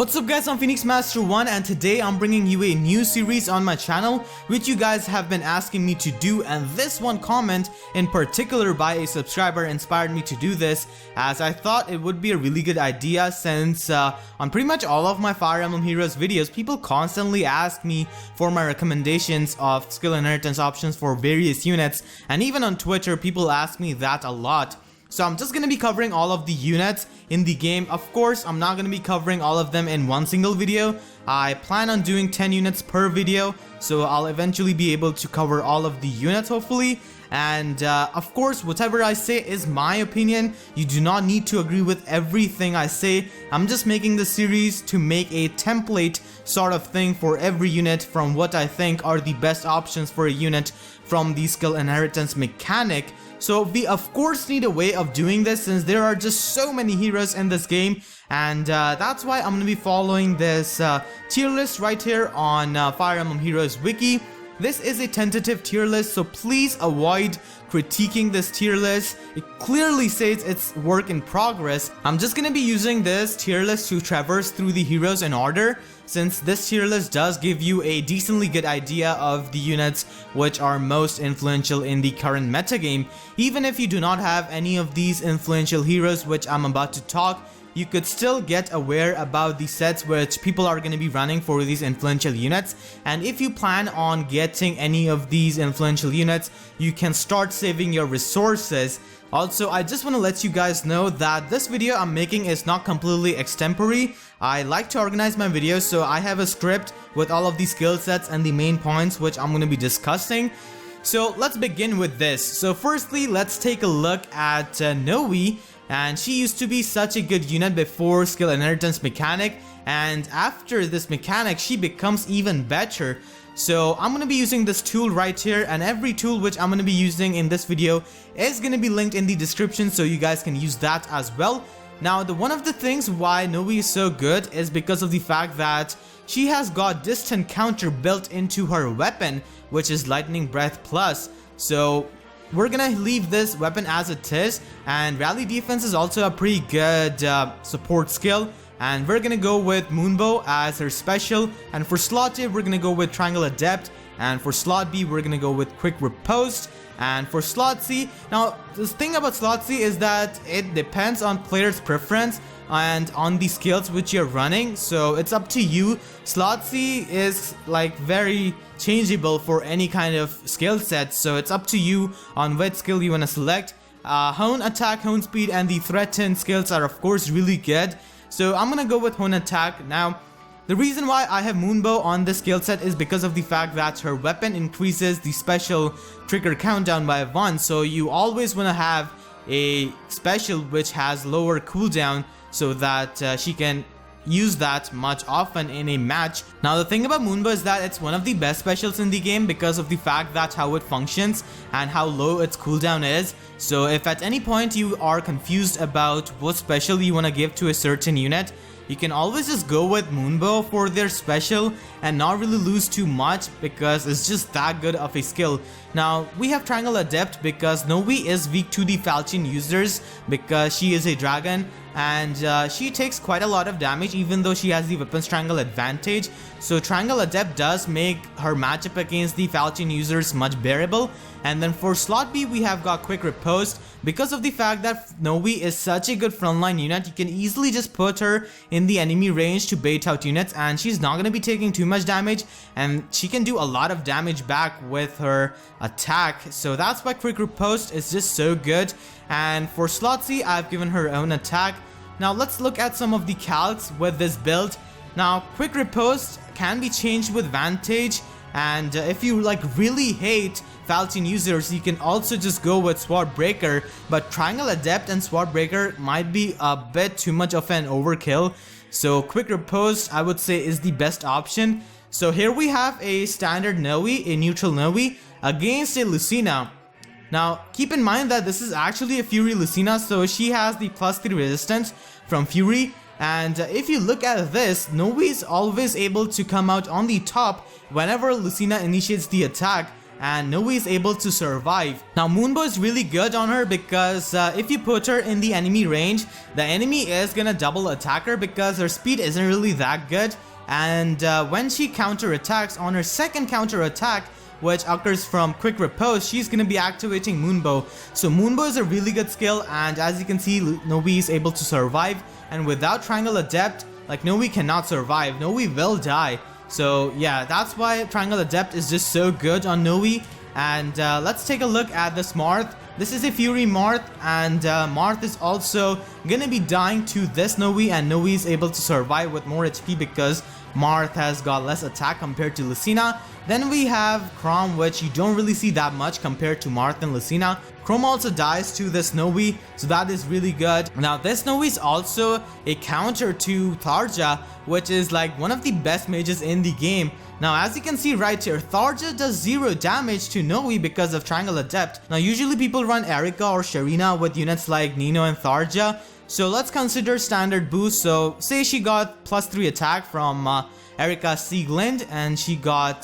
What's up guys, I'm Phoenix Master 1 and today I'm bringing you a new series on my channel which you guys have been asking me to do, and this one comment in particular by a subscriber inspired me to do this, as I thought it would be a really good idea since on pretty much all of my Fire Emblem Heroes videos people constantly ask me for my recommendations of skill inheritance options for various units, and even on Twitter people ask me that a lot. So I'm just going to be covering all of the units in the game. Of course, I'm not going to be covering all of them in one single video. I plan on doing 10 units per video, so I'll eventually be able to cover all of the units hopefully. And of course, whatever I say is my opinion. You do not need to agree with everything I say. I'm just making this series to make a template sort of thing for every unit from what I think are the best options for a unit from the skill inheritance mechanic. So we of course need a way of doing this since there are just so many heroes in this game, and that's why I'm going to be following this tier list right here on Fire Emblem Heroes Wiki. This is a tentative tier list, so please avoid critiquing this tier list. It clearly says it's work in progress. I'm just going to be using this tier list to traverse through the heroes in order, since this tier list does give you a decently good idea of the units which are most influential in the current metagame. Even if you do not have any of these influential heroes which I'm about to talk, you could still get aware about the sets which people are going to be running for these influential units, and if you plan on getting any of these influential units, you can start saving your resources. Also, I just want to let you guys know that this video I'm making is not completely extempore. I like to organize my videos, so I have a script with all of the skill sets and the main points which I'm going to be discussing. So let's begin with this. So firstly, let's take a look at Nowi. And she used to be such a good unit before skill inheritance mechanic, and after this mechanic she becomes even better. So I'm going to be using this tool right here, and every tool which I'm going to be using in this video is going to be linked in the description, so you guys can use that as well. Now one of the things why Nowi is so good is because of the fact that she has got distant counter built into her weapon, which is Lightning Breath Plus. So we're gonna leave this weapon as it is, and Rally Defense is also a pretty good support skill, and we're gonna go with Moonbow as her special, and for slot A we're gonna go with Triangle Adept, and for slot B we're gonna go with Quick Riposte, and for slot C, now the thing about slot C is that it depends on player's preference and on the skills which you're running, so it's up to you. Slot C is like very changeable for any kind of skill set, so it's up to you on which skill you want to select. Hone Attack, Hone Speed and the Threaten skills are of course really good, so I'm gonna go with Hone Attack. Now the reason why I have Moonbow on this skill set is because of the fact that her weapon increases the special trigger countdown by 1, so you always want to have a special which has lower cooldown so that she can use that much often in a match. Now the thing about Moonbow is that it's one of the best specials in the game because of the fact that how it functions and how low its cooldown is. So if at any point you are confused about what special you want to give to a certain unit, you can always just go with Moonbow for their special and not really lose too much because it's just that good of a skill. Now we have Triangle Adept because Nowi is weak to the Falchion users because she is a dragon, and she takes quite a lot of damage even though she has the weapons triangle advantage. So Triangle Adept does make her matchup against the Falchion users much bearable. And then for slot B we have got Quick Riposte because of the fact that Nowi is such a good frontline unit. You can easily just put her in the enemy range to bait out units, and she's not going to be taking too much damage, and she can do a lot of damage back with her attack. So that's why Quick Riposte is just so good. And for slot C I've given her own attack. Now let's look at some of the calcs with this build. Now Quick Riposte can be changed with Vantage, and if you like really hate Falchion users, you can also just go with Sword Breaker, but Triangle Adept and Sword Breaker might be a bit too much of an overkill, so Quick Riposte I would say is the best option. So here we have a standard Nowi, a neutral Nowi against a Lucina. Now keep in mind that this is actually a Fury Lucina, so she has the +3 resistance from Fury, and if you look at this, Nowi is always able to come out on the top whenever Lucina initiates the attack. and Nowi is able to survive. Now Moonbo is really good on her because if you put her in the enemy range, the enemy is gonna double attack her because her speed isn't really that good. And when she counter attacks on her second counter attack, which occurs from quick riposte, she's gonna be activating Moonbo. So Moonbo is a really good skill, and as you can see, Nowi is able to survive, and without Triangle Adept, like Nowi cannot survive. Nowi will die. So yeah, that's why Triangle Adept is just so good on Nowi. And let's take a look at this Marth. This is a Fury Marth, and Marth is also gonna be dying to this Nowi, and Nowi is able to survive with more HP because Marth has got less attack compared to Lucina. Then we have Chrom, which you don't really see that much compared to Marth and Lucina. Chrom also dies to this Nowi, so that is really good. Now this Nowi is also a counter to Tharja, which is like one of the best mages in the game. Now as you can see right here, Tharja does 0 damage to Nowi because of Triangle Adept. Now usually people run Rekka or Sharena with units like Nino and Tharja. So let's consider standard boost. So say she got +3 attack from Rekka's Sieglind, and she got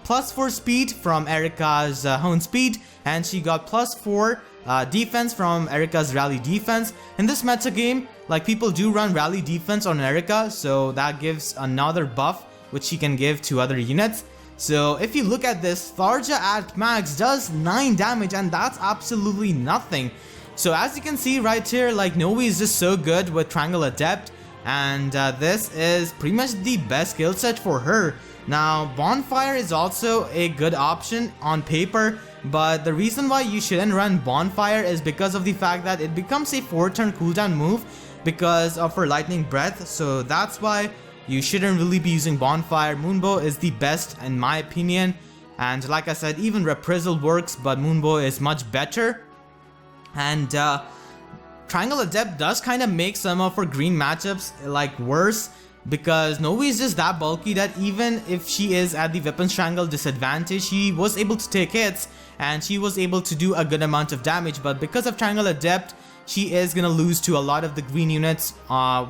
+4 speed from Rekka's Hone Speed, and she got +4 defense from Rekka's Rally Defense. In this meta game, like people do run Rally Defense on Rekka, so that gives another buff which she can give to other units. So if you look at this, Tharja at max does 9 damage, and that's absolutely nothing. So as you can see right here, like Nowi is just so good with Triangle Adept, and this is pretty much the best skill set for her. Now Bonfire is also a good option on paper, but the reason why you shouldn't run Bonfire is because of the fact that it becomes a 4-turn cooldown move because of her Lightning Breath. So that's why you shouldn't really be using Bonfire. Moonbo is the best in my opinion, and like I said, even Reprisal works, but Moonbo is much better. And Triangle Adept does kind of make some of her green matchups like worse, because Nowi is just that bulky that even if she is at the weapons triangle disadvantage, she was able to take hits and she was able to do a good amount of damage. But because of Triangle Adept, she is gonna lose to a lot of the green units,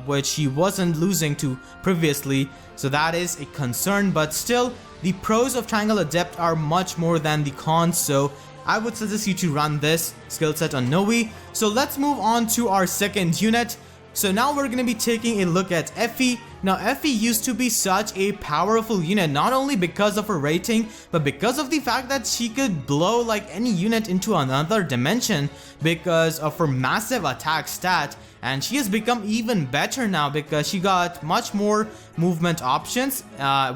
which she wasn't losing to previously. So that is a concern, but still the pros of Triangle Adept are much more than the cons. So I would suggest you to run this skill set on Nowi. So let's move on to our second unit. So now we're going to be taking a look at Effie. Now Effie used to be such a powerful unit, not only because of her rating, but because of the fact that she could blow like any unit into another dimension because of her massive attack stat. And she has become even better now because she got much more movement options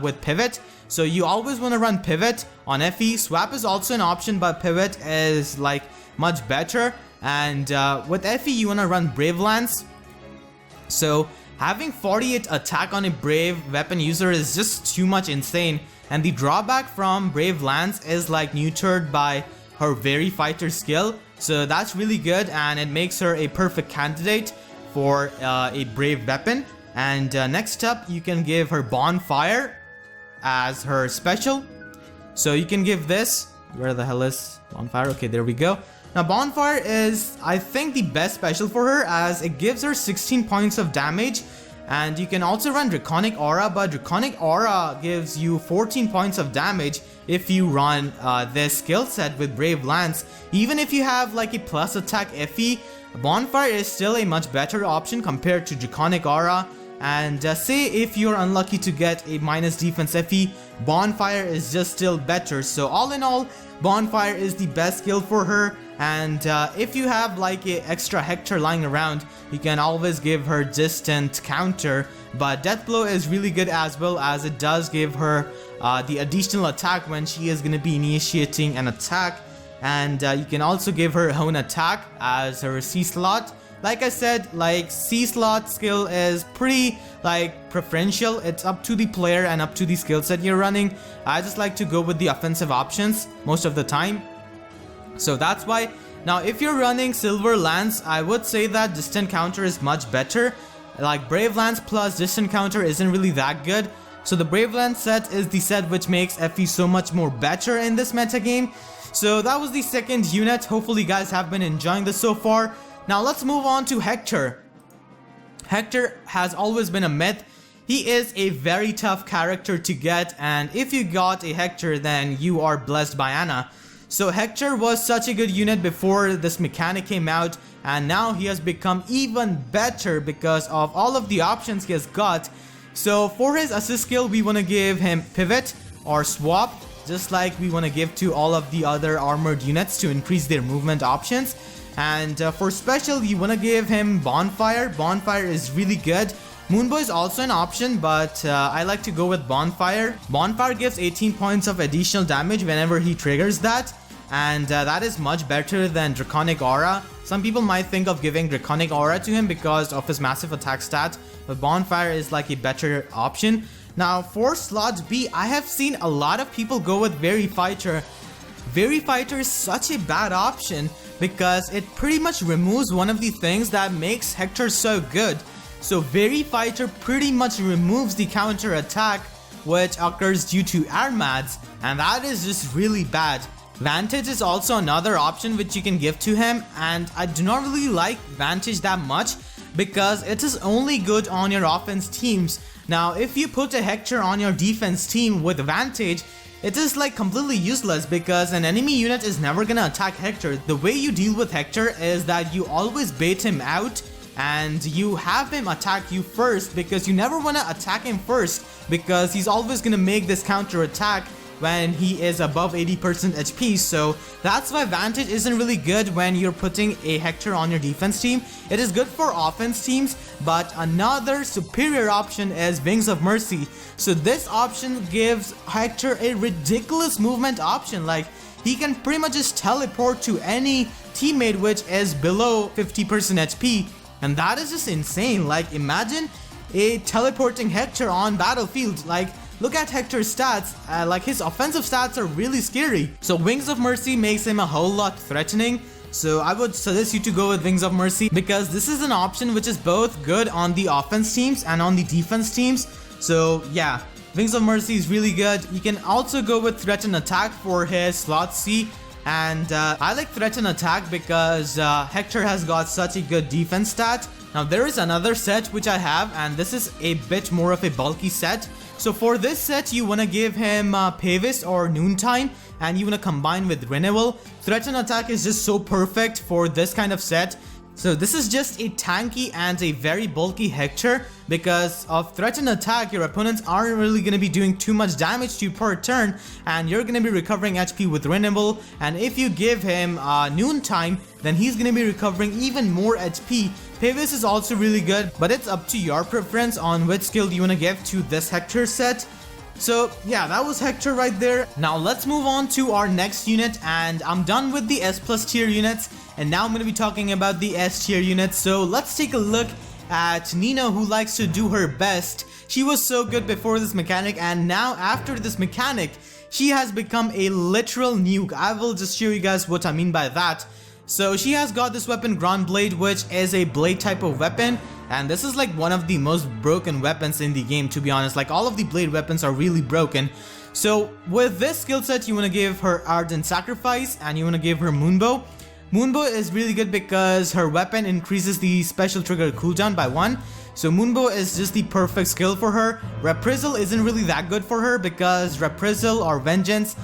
with pivot. So you always want to run pivot on Effie. Swap is also an option, but pivot is like much better. And with Effie you want to run Brave Lance. So having 48 attack on a brave weapon user is just too much insane. And the drawback from Brave Lance is like neutered by her Very Fighter skill. So that's really good, and it makes her a perfect candidate for a brave weapon. And next up, you can give her Bonfire as her special. So you can give this. Where the hell is Bonfire? Okay, there we go. Now Bonfire is, I think, the best special for her, as it gives her 16 points of damage. And you can also run Draconic Aura, but Draconic Aura gives you 14 points of damage if you run this skill set with Brave Lance. Even if you have like a plus attack Effie, Bonfire is still a much better option compared to Draconic Aura. And say if you're unlucky to get a minus defense Effie, Bonfire is just still better. So all in all, Bonfire is the best skill for her. And if you have like a extra Hector lying around, you can always give her distant counter. But Death Blow is really good as well, as it does give her the additional attack when she is going to be initiating an attack. And you can also give her Hone Attack as her C slot. Like I said, like C slot skill is pretty like preferential. It's up to the player and up to the skill set you're running. I just like to go with the offensive options most of the time. So that's why. Now if you're running Silver Lance, I would say that distant counter is much better. Like Brave Lance plus distant counter isn't really that good. So the Brave Lance set is the set which makes Effie so much more better in this meta game. So that was the second unit. Hopefully you guys have been enjoying this so far. Now let's move on to Hector. Hector has always been a myth. He is a very tough character to get, and if you got a Hector, then you are blessed by Anna. So Hector was such a good unit before this mechanic came out, and now he has become even better because of all of the options he has got. So for his assist skill, we want to give him pivot or swap, just like we want to give to all of the other armored units to increase their movement options. And for special, you want to give him bonfire. Bonfire is really good. Moonbow is also an option, but I like to go with bonfire. Bonfire gives 18 points of additional damage whenever he triggers that, and that is much better than Draconic Aura. Some people might think of giving Draconic Aura to him because of his massive attack stat, but bonfire is like a better option. Now for slot B, I have seen a lot of people go with Very Fighter. Very Fighter is such a bad option because it pretty much removes one of the things that makes Hector so good. So Very Fighter pretty much removes the counter attack which occurs due to Armads, and that is just really bad. Vantage is also another option which you can give to him, and I do not really like Vantage that much because it is only good on your offense teams. Now if you put a Hector on your defense team with Vantage, it is like completely useless because an enemy unit is never gonna attack Hector. The way you deal with Hector is that you always bait him out and you have him attack you first, because you never want to attack him first because he's always going to make this counter attack when he is above 80% HP. So that's why Vantage isn't really good when you're putting a Hector on your defense team. It is good for offense teams, but another superior option is Wings of Mercy. So this option gives Hector a ridiculous movement option. Like, he can pretty much just teleport to any teammate which is below 50% HP. And that is just insane. Like, imagine a teleporting Hector on battlefield. Like, look at Hector's stats. Like, his offensive stats are really scary. So Wings of Mercy makes him a whole lot threatening. So I would suggest you to go with Wings of Mercy because this is an option which is both good on the offense teams and on the defense teams. So yeah, Wings of Mercy is really good. You can also go with Threaten Attack for his slot C. And I like Threaten Attack because Hector has got such a good defense stat. Now there is another set which I have, and this is a bit more of a bulky set. So for this set, you want to give him Pavis or Noontime, and you want to combine with Renewal. Threaten Attack is just so perfect for this kind of set. So this is just a tanky and a very bulky Hector. Because of Threaten Attack, your opponents aren't really going to be doing too much damage to you per turn, and you're going to be recovering HP with Renewal. And if you give him Noontime, then he's going to be recovering even more HP. Pavis is also really good, but it's up to your preference on which skill you want to give to this Hector set. So yeah, that was Hector right there. Now let's move on to our next unit, and I'm done with the S+ tier units, and now I'm going to be talking about the S tier units. So let's take a look at Nino, who likes to do her best. She was so good before this mechanic, and now after this mechanic, she has become a literal nuke. I will just show you guys what I mean by that. So she has got this weapon, Ground Blade, which is a blade type of weapon, and this is like one of the most broken weapons in the game, to be honest. Like, all of the blade weapons are really broken. So with this skill set, you want to give her Ardent Sacrifice, and you want to give her Moonbow. Moonbow is really good because her weapon increases the special trigger cooldown by 1. So Moonbow is just the perfect skill for her. Reprisal isn't really that good for her because Reprisal or Vengeance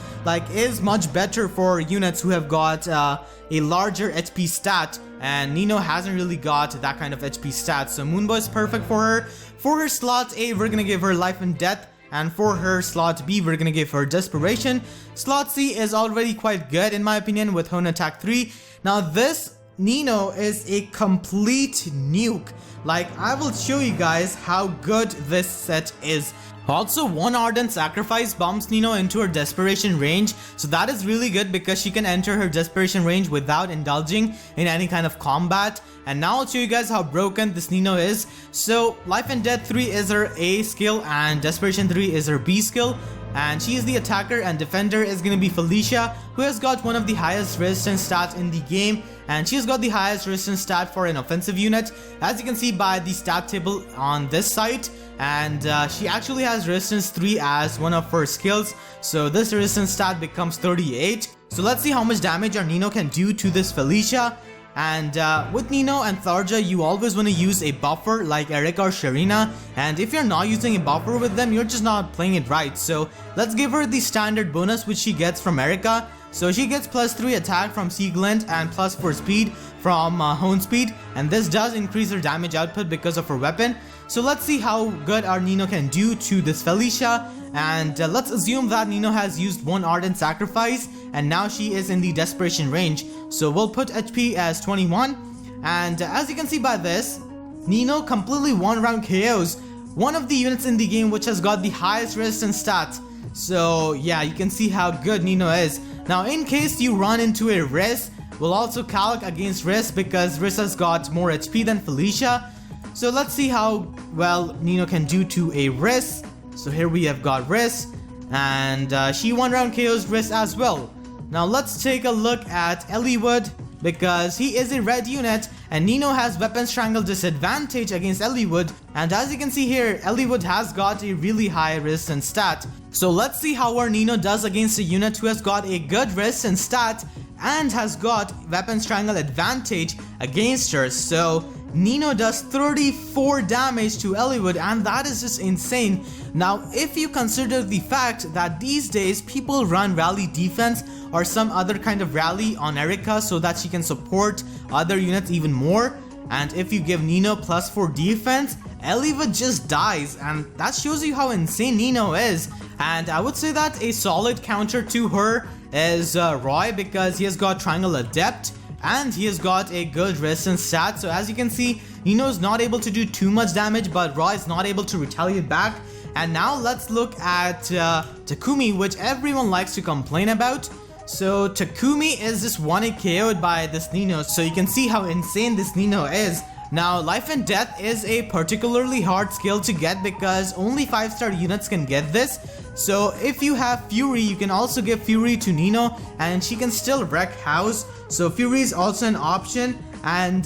is much better for units who have got a larger HP stat, and Nino hasn't really got that kind of HP stat. So Moonbow is perfect for her. For her slot A, we're gonna give her Life and Death. And for her slot B, we're gonna give her Desperation. Slot C is already quite good in my opinion with Hone Attack 3. Now this Nino is a complete nuke. Like, I will show you guys how good this set is. Also, one Ardent Sacrifice bumps Nino into her Desperation range, so that is really good because she can enter her Desperation range without indulging in any kind of combat. And now I'll show you guys how broken this Nino is. So Life and Death 3 is her A skill and Desperation 3 is her B skill. And she is the attacker, and defender is going to be Felicia, who has got one of the highest resistance stats in the game, and she has got the highest resistance stat for an offensive unit, as you can see by the stat table on this site. And she actually has resistance 3 as one of her skills, so this resistance stat becomes 38. So let's see how much damage our Nino can do to this Felicia. And with Nino and Tharja, you always want to use a buffer like Rekka or Sharena, and if you're not using a buffer with them, you're just not playing it right. So let's give her the standard bonus which she gets from Rekka. So she gets +3 attack from Sea Glint and +4 speed from Hone Speed, and this does increase her damage output because of her weapon. So let's see how good our Nino can do to this Felicia, and let's assume that Nino has used one Ardent Sacrifice and now she is in the Desperation range. So we'll put HP as 21, and as you can see by this, Nino completely one-round KOs one of the units in the game which has got the highest resistance stat. So yeah, you can see how good Nino is. Now in case you run into a Riss, we'll also calc against Riss because Riss has got more HP than Felicia. So let's see how well Nino can do to a Riss. So here we have got Riss, and she one-round KOs Riss as well. Now let's take a look at Eliwood, because he is a red unit and Nino has weapon strangle disadvantage against Eliwood, and as you can see here, Eliwood has got a really high resistance stat. So let's see how our Nino does against a unit who has got a good resistance stat and has got weapon strangle advantage against her. So Nino does 34 damage to Eliwood, and that is just insane. Now if you consider the fact that these days people run rally defense or some other kind of rally on Rekka so that she can support other units even more, and if you give Nino +4 defense, Eliwood just dies, and that shows you how insane Nino is. And I would say that a solid counter to her is Roy, because he has got Triangle Adept and he has got a good resistance stat. So as you can see, Nino is not able to do too much damage, but Roy is not able to retaliate back. And now let's look at Takumi, which everyone likes to complain about. So Takumi is just 1-hit KO'd by this Nino, so you can see how insane this Nino is. Now Life and Death is a particularly hard skill to get because only 5-star units can get this. So if you have Fury, you can also give Fury to Nino and she can still wreck house. So Fury is also an option, and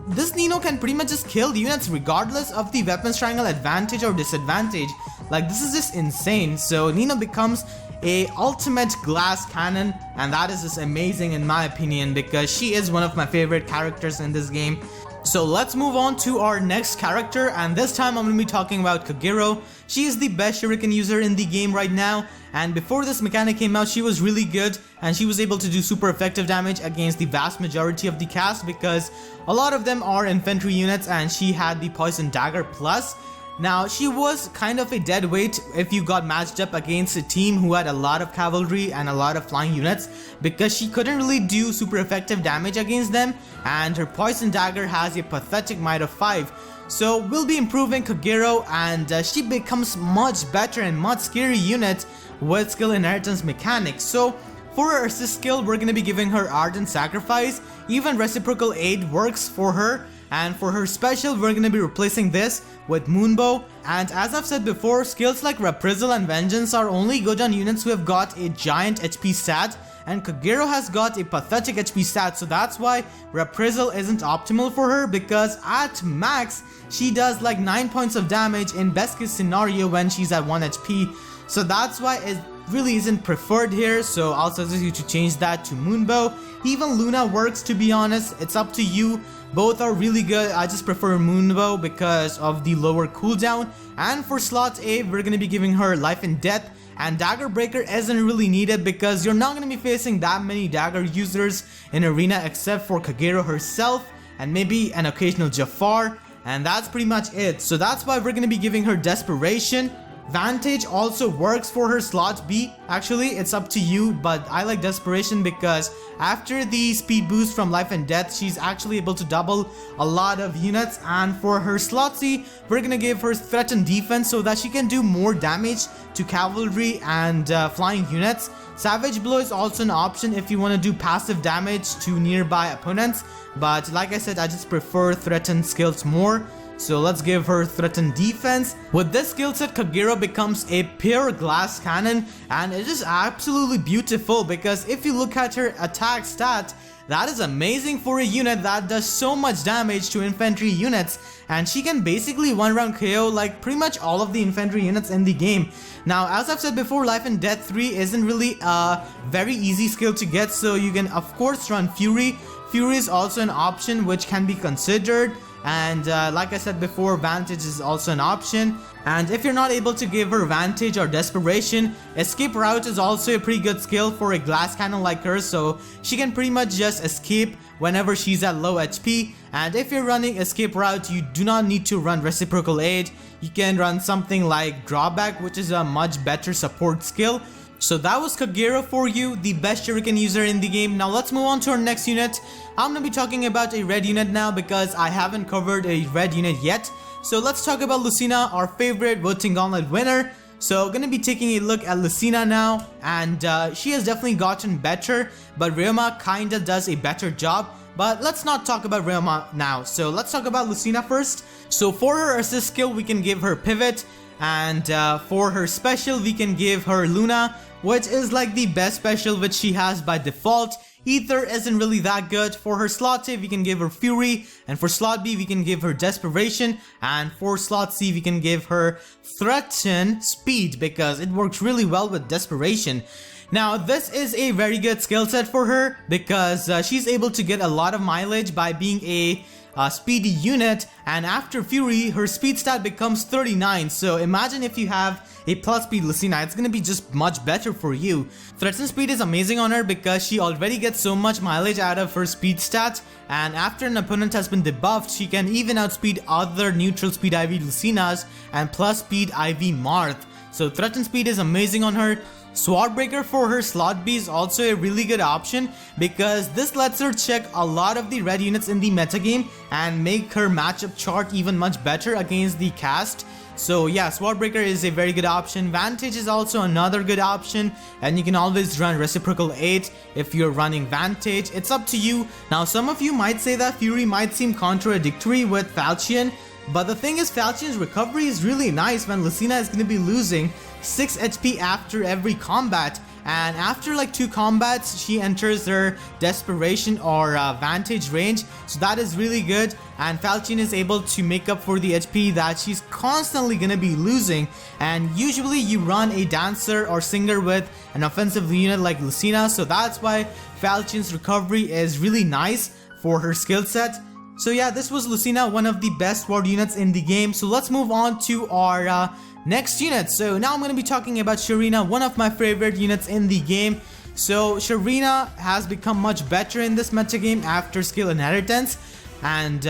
this Nino can pretty much just kill units regardless of the weapon strangle advantage or disadvantage. Like, this is just insane. So Nino becomes a ultimate glass cannon, and that is just amazing in my opinion because she is one of my favorite characters in this game. So let's move on to our next character, and this time I'm going to be talking about Kagero. She is the best shuriken user in the game right now, and before this mechanic came out she was really good and she was able to do super effective damage against the vast majority of the cast because a lot of them are infantry units, and she had the Poison Dagger plus. Now she was kind of a dead weight if you got matched up against a team who had a lot of cavalry and a lot of flying units, because she couldn't really do super effective damage against them, and her Poison Dagger has a pathetic might of 5. So we'll be improving Kagero, and she becomes much better and much scary unit with skill inheritance mechanics. So for her assist skill, we're going to be giving her Ardent Sacrifice. Even Reciprocal Aid works for her. And for her special, we're going to be replacing this with Moonbow. And as I've said before, skills like Reprisal and Vengeance are only good on units who have got a giant HP stat. And Kagero has got a pathetic HP stat, so that's why Reprisal isn't optimal for her, because at max, she does like 9 points of damage in best case scenario when she's at 1 HP. So that's why it really isn't preferred here, so I'll suggest you to change that to Moonbow. Even Luna works, to be honest, it's up to you. Both are really good. I just prefer Moonbow because of the lower cooldown. And for slot A, we're going to be giving her Life and Death, and Dagger Breaker isn't really needed because you're not going to be facing that many Dagger users in Arena except for Kagero herself and maybe an occasional Jafar, and that's pretty much it. So that's why we're going to be giving her Desperation. Vantage also works for her slot B. Actually, it's up to you, but I like Desperation because after the speed boost from Life and Death, she's actually able to double a lot of units. And for her slot C, we're gonna give her Threaten Defense so that she can do more damage to cavalry and flying units. Savage Blow is also an option if you want to do passive damage to nearby opponents, but like I said, I just prefer Threaten skills more. So let's give her Threaten Defense. With this skill set, Kagero becomes a pure glass cannon, and it is absolutely beautiful because if you look at her attack stat, that is amazing for a unit that does so much damage to infantry units, and she can basically one-round KO like pretty much all of the infantry units in the game. Now, as I've said before, Life and Death 3 isn't really a very easy skill to get, so you can of course run Fury. Fury is also an option which can be considered. And like I said before, Vantage is also an option. And if you're not able to give her Vantage or Desperation, Escape Route is also a pretty good skill for a glass cannon like her, so she can pretty much just escape whenever she's at low HP. And if you're running Escape Route, you do not need to run Reciprocal Aid. You can run something like Drawback, which is a much better support skill. So that was Kagero for you, the best shuriken user in the game. Now let's move on to our next unit. I'm gonna be talking about a red unit now because I haven't covered a red unit yet. So let's talk about Lucina, our favorite voting gauntlet winner. So gonna be taking a look at Lucina now, and she has definitely gotten better, but Ryoma kinda does a better job. But let's not talk about Ryoma now. So let's talk about Lucina first. So for her assist skill, we can give her Pivot, and for her special, we can give her Luna, which is like the best special which she has by default. Ether isn't really that good. For her slot A, we can give her Fury, and for slot B, we can give her Desperation, and for slot C, we can give her Threaten Speed because it works really well with Desperation. Now, this is a very good skill set for her because she's able to get a lot of mileage by being a speedy unit, and after Fury, her speed stat becomes 39. So imagine if you have a plus speed Lucina, it's gonna be just much better for you. Threaten Speed is amazing on her because she already gets so much mileage out of her speed stat, and after an opponent has been debuffed, she can even outspeed other neutral speed IV Lucinas and plus speed IV Marth. So Threaten Speed is amazing on her. Swordbreaker for her slot B is also a really good option because this lets her check a lot of the red units in the metagame and make her matchup chart even much better against the cast. So yeah, Swordbreaker is a very good option. Vantage is also another good option, and you can always run Reciprocal Aid if you're running Vantage. It's up to you. Now some of you might say that Fury might seem contradictory with Falchion, but the thing is, Falchion's recovery is really nice when Lucina is going to be losing 6 HP after every combat, and after like 2 combats she enters her Desperation or Vantage range, so that is really good, and Falchion is able to make up for the HP that she's constantly going to be losing. And usually you run a dancer or singer with an offensive unit like Lucina, so that's why Falchion's recovery is really nice for her skill set. So yeah, this was Lucina, one of the best ward units in the game. So let's move on to our next unit. So now I'm going to be talking about Sharena, one of my favorite units in the game. So Sharena has become much better in this metagame after skill inheritance, and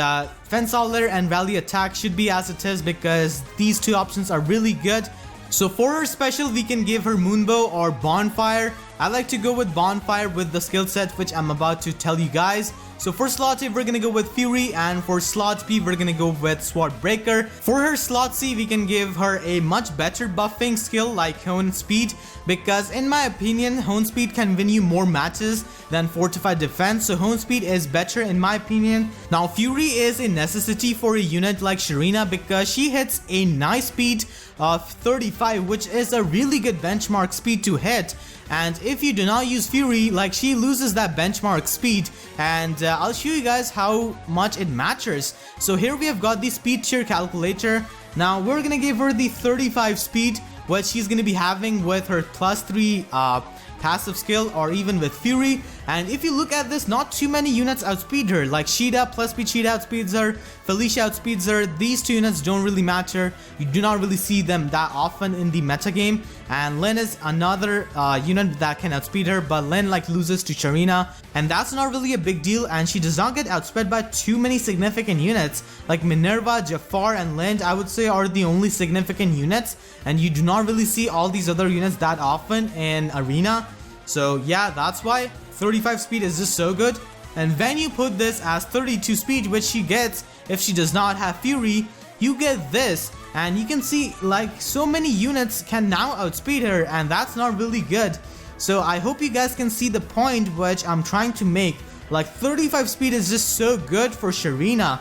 Fence Howler and Rally Attack should be as it is because these two options are really good. So for her special, we can give her Moonbow or Bonfire. I like to go with Bonfire with the skill set which I'm about to tell you guys. So for slot A, we're gonna go with Fury, and for slot B, we're gonna go with Swordbreaker. For her slot C, we can give her a much better buffing skill like Hone Speed, because in my opinion, Hone Speed can win you more matches than Fortified Defense, so Hone Speed is better in my opinion. Now Fury is a necessity for a unit like Sharena because she hits a nice speed of 35, which is a really good benchmark speed to hit. And if you do not use Fury, like, she loses that benchmark speed, and I'll show you guys how much it matters. So here we have got the speed tier calculator. Now we're gonna give her the 35 speed, which she's gonna be having with her +3 passive skill or even with Fury. And if you look at this, not too many units outspeed her, like Sheeta plus speed Sheeta outspeeds her, Felicia outspeeds her. These two units don't really matter. You do not really see them that often in the meta game. And Lyn is another unit that can outspeed her, but Lyn like loses to Sharena, and that's not really a big deal, and she does not get outsped by too many significant units. Like Minerva, Jafar, and Lind, I would say, are the only significant units, and you do not really see all these other units that often in Arena. So yeah, that's why 35 speed is just so good. And when you put this as 32 speed, which she gets if she does not have Fury, you get this. And you can see, like, so many units can now outspeed her, and that's not really good. So I hope you guys can see the point which I'm trying to make. Like, 35 speed is just so good for Sharena.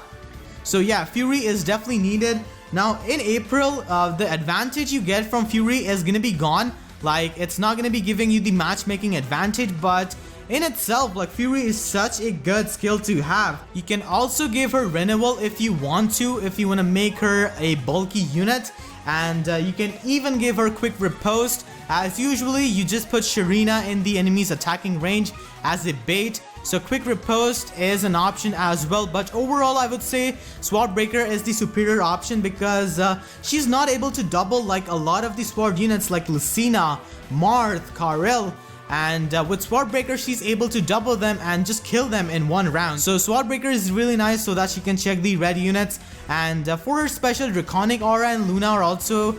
So yeah, Fury is definitely needed. Now in April, the advantage you get from Fury is gonna be gone. Like, it's not gonna be giving you the matchmaking advantage, but in itself, like, Fury is such a good skill to have. You can also give her Renewal if you want to, if you want to make her a bulky unit. And you can even give her Quick Riposte. As usually, you just put Sharena in the enemy's attacking range as a bait, So quick riposte is an option as well, but overall I would say Sword Breaker is the superior option because she's not able to double like a lot of the sword units like Lucina, Marth, Karel. And with Sword Breaker, she's able to double them and just kill them in one round. So Sword Breaker is really nice so that she can check the red units. And for her special, Draconic Aura and Luna are also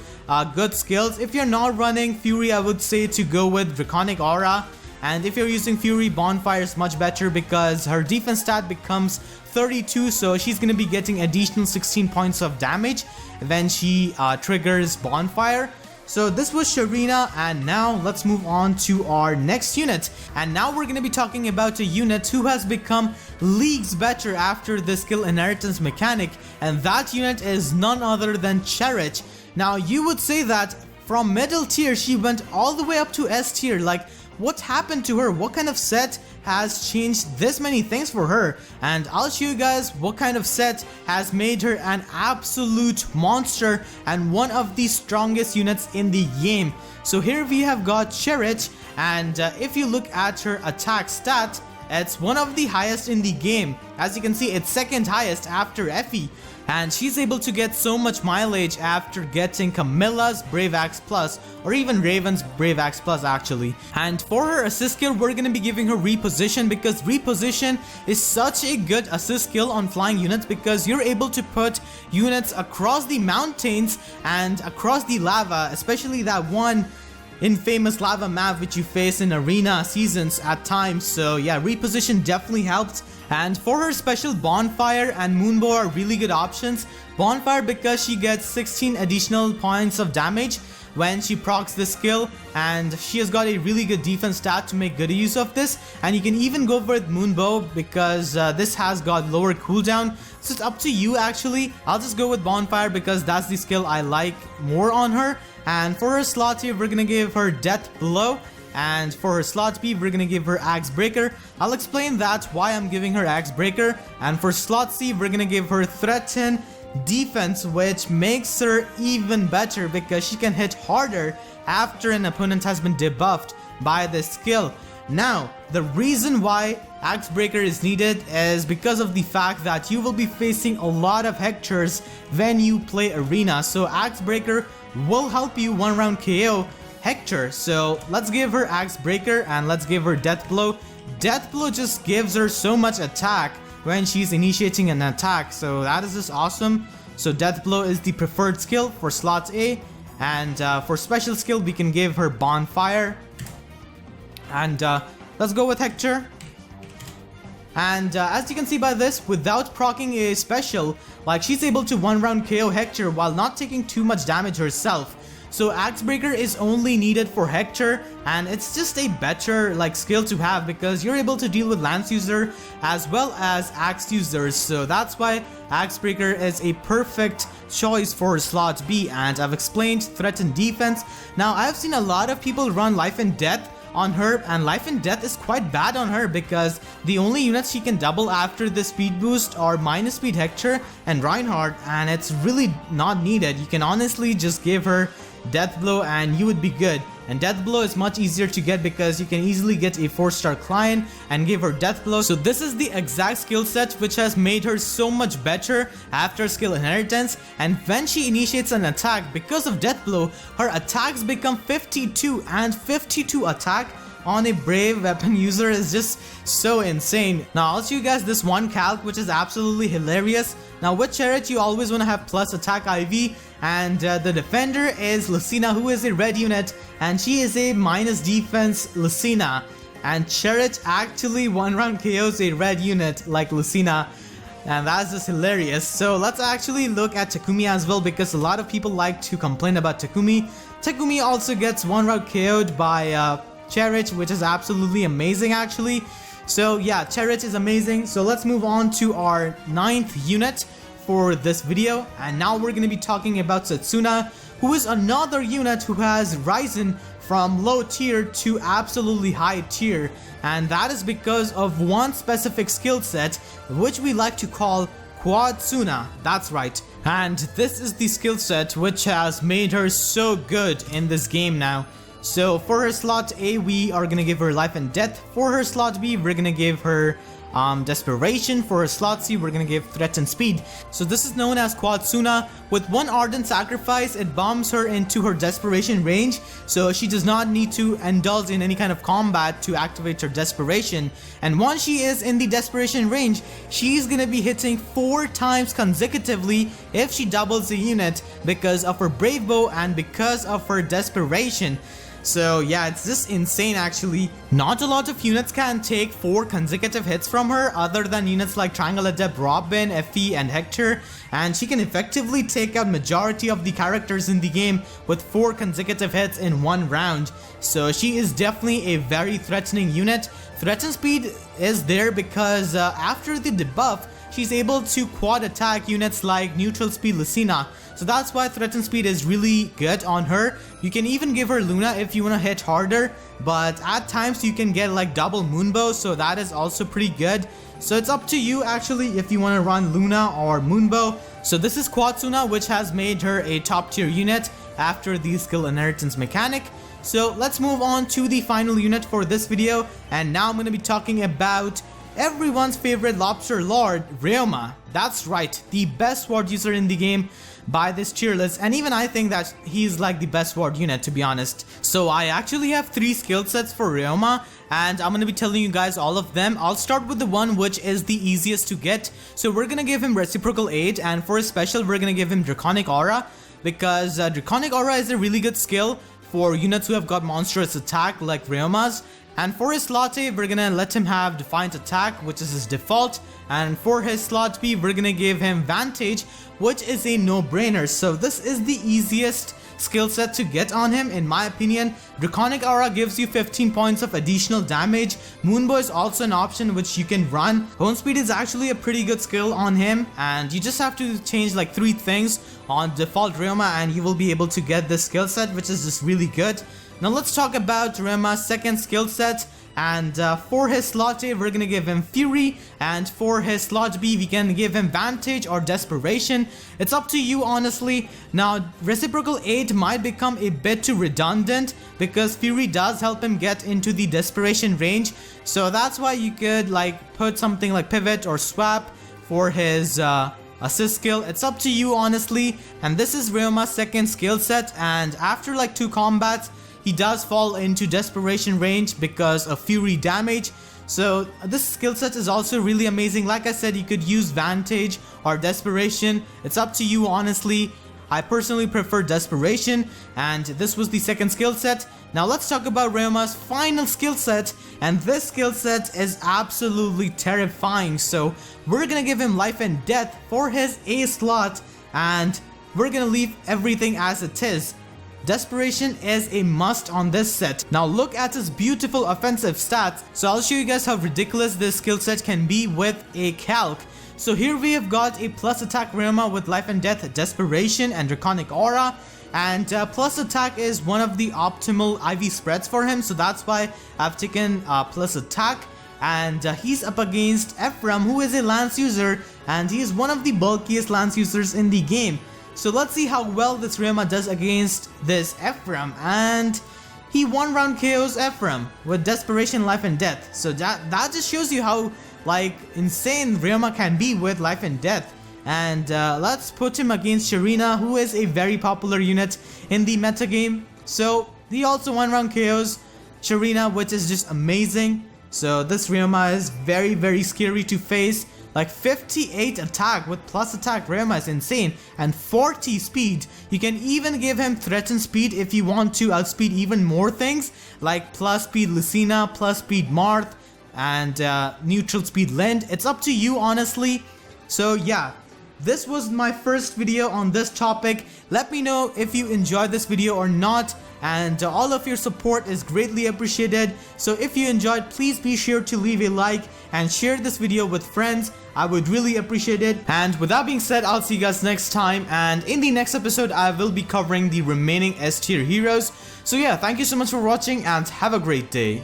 good skills. If you're not running Fury, I would say to go with Draconic Aura. And if you're using Fury, Bonfire is much better because her defense stat becomes 32. So she's going to be getting additional 16 points of damage when she triggers Bonfire. So this was Sharena, and now let's move on to our next unit. And now we're going to be talking about a unit who has become leagues better after the skill inheritance mechanic, and that unit is none other than Cherche. Now you would say that from middle tier she went all the way up to S tier, like what happened to her? What kind of set has changed this many things for her? And I'll show you guys what kind of set has made her an absolute monster and one of the strongest units in the game. So here we have got Cherche, and if you look at her attack stat, it's one of the highest in the game. As you can see, it's second highest after Effie. And she's able to get so much mileage after getting Camilla's Brave Axe Plus, or even Raven's Brave Axe Plus actually. And for her assist skill, we're going to be giving her Reposition, because Reposition is such a good assist skill on flying units because you're able to put units across the mountains and across the lava, especially that one infamous lava map which you face in arena seasons at times. So yeah, Reposition definitely helped. And for her special, Bonfire and Moonbow are really good options. Bonfire because she gets 16 additional points of damage when she procs this skill, and she has got a really good defense stat to make good use of this. And you can even go with Moonbow because this has got lower cooldown. So it's up to you actually. I'll just go with Bonfire because that's the skill I like more on her. And for her slot here, we're gonna give her Death Blow. And for her slot B, we're gonna give her Axe Breaker. I'll explain that why I'm giving her Axe Breaker. And for slot C, we're gonna give her Threaten Defense, which makes her even better because she can hit harder after an opponent has been debuffed by this skill. Now, the reason why Axe Breaker is needed is because of the fact that you will be facing a lot of Hectors when you play Arena. So Axe Breaker will help you one round KO Hector. So let's give her Axe Breaker and let's give her Death Blow. Death Blow just gives her so much attack when she's initiating an attack, so that is just awesome. So Death Blow is the preferred skill for slot A. And for special skill, we can give her Bonfire. And let's go with Hector. And as you can see by this, without proccing a special, like she's able to one round KO Hector while not taking too much damage herself. So Axe Breaker is only needed for Hector, and it's just a better like skill to have because you're able to deal with Lance user as well as Axe users. So that's why Axe Breaker is a perfect choice for slot B. And I've explained Threaten Defense. Now I've seen a lot of people run Life and Death on her, and Life and Death is quite bad on her because the only units she can double after the speed boost are minus speed Hector and Reinhardt, and it's really not needed. You can honestly just give her Death Blow and you would be good. And Death Blow is much easier to get because you can easily get a 4-star client and give her Death Blow. So this is the exact skill set which has made her so much better after skill inheritance. And when she initiates an attack, because of Death Blow, her attacks become 52, and 52 attack on a brave weapon user is just so insane. Now I'll show you guys this one calc which is absolutely hilarious. Now with Cherche, you always want to have plus attack IV, and the defender is Lucina, who is a red unit, and she is a minus defense Lucina. And Cherche actually one round KOs a red unit like Lucina, and that's just hilarious. So let's actually look at Takumi as well, because a lot of people like to complain about Takumi. Takumi also gets one round KO'd by Cherche, which is absolutely amazing actually. So yeah, Cherche is amazing. So let's move on to our 9th unit for this video, and now we're going to be talking about Setsuna, who is another unit who has risen from low tier to absolutely high tier, and that is because of one specific skill set which we like to call Quadsuna. That's right, and this is the skill set which has made her so good in this game now. So for her slot A, we are gonna give her life and death. For her slot B, we're gonna give her desperation. For her slot C, we're gonna give threat and speed. So this is known as Quadsuna. With one ardent sacrifice, it bombs her into her desperation range, so she does not need to indulge in any kind of combat to activate her desperation. And once she is in the desperation range, she's gonna be hitting 4 times consecutively if she doubles the unit because of her brave bow and because of her desperation. So yeah, it's just insane actually. Not a lot of units can take 4 consecutive hits from her other than units like Triangle Adept Robin, Effie and Hector, and she can effectively take out majority of the characters in the game with 4 consecutive hits in one round. So she is definitely a very threatening unit. Threat and speed is there because after the debuff, she's able to quad attack units like neutral speed Lucina. So that's why threat and speed is really good on her. You can even give her Luna if you want to hit harder, but at times you can get like double moonbow, so that is also pretty good. So it's up to you actually if you want to run Luna or moonbow. So this is Quadsuna, which has made her a top tier unit after the skill inheritance mechanic. So let's move on to the final unit for this video, and now I'm going to be talking about everyone's favorite lobster lord, Ryoma. That's right, the best sword user in the game by this tier list, and even I think that he's like the best sword unit, to be honest. So I actually have 3 skill sets for Ryoma, and I'm gonna be telling you guys all of them. I'll start with the one which is the easiest to get. So we're gonna give him reciprocal aid, and for his special we're gonna give him draconic aura, because draconic aura is a really good skill for units who have got monstrous attack like Ryoma's. And for his slot A, we're gonna let him have Defiant Attack, which is his default. And for his slot B, we're gonna give him Vantage, which is a no-brainer. So this is the easiest skill set to get on him, in my opinion. Draconic Aura gives you 15 points of additional damage. Moonbow is also an option which you can run. Bone Speed is actually a pretty good skill on him, and you just have to change like 3 things on default Ryoma and you will be able to get this skill set, which is just really good. Now let's talk about Ryoma's second skill set, and for his slot A we're gonna give him Fury, and for his slot B we can give him Vantage or Desperation. It's up to you honestly. Now reciprocal aid might become a bit too redundant because Fury does help him get into the desperation range, so that's why you could like put something like Pivot or Swap for his assist skill. It's up to you honestly. And this is Ryoma's second skill set, and after like 2 combats he does fall into desperation range because of Fury damage. So this skill set is also really amazing. Like I said, you could use Vantage or Desperation. It's up to you honestly. I personally prefer Desperation, and this was the second skill set. Now let's talk about Ryoma's final skill set, and this skill set is absolutely terrifying. So we're gonna give him Life and Death for his A slot, and we're gonna leave everything as it is. Desperation is a must on this set. Now look at his beautiful offensive stats. So I'll show you guys how ridiculous this skill set can be with a calc. So here we have got a plus attack Ryoma with Life and Death, Desperation and Draconic Aura. And plus attack is one of the optimal IV spreads for him, so that's why I've taken plus attack. And he's up against Ephraim, who is a lance user, and he is one of the bulkiest lance users in the game. So let's see how well this Ryoma does against this Ephraim, and he 1-round KOs Ephraim with Desperation, Life and Death. So that just shows you how like insane Ryoma can be with Life and Death. And let's put him against Sharena, who is a very popular unit in the meta game. So he also 1-round KOs Sharena, which is just amazing. So this Ryoma is very, very scary to face. Like 58 attack with plus attack Ryoma is insane, and 40 speed. You can even give him threatened speed if you want to outspeed even more things, like plus speed Lucina, plus speed Marth, and neutral speed Lind. It's up to you honestly. So yeah, this was my first video on this topic. Let me know if you enjoyed this video or not, and all of your support is greatly appreciated. So if you enjoyed, please be sure to leave a like and share this video with friends. I would really appreciate it. And with that being said, I'll see you guys next time, and in the next episode I will be covering the remaining S tier heroes. So yeah, thank you so much for watching and have a great day.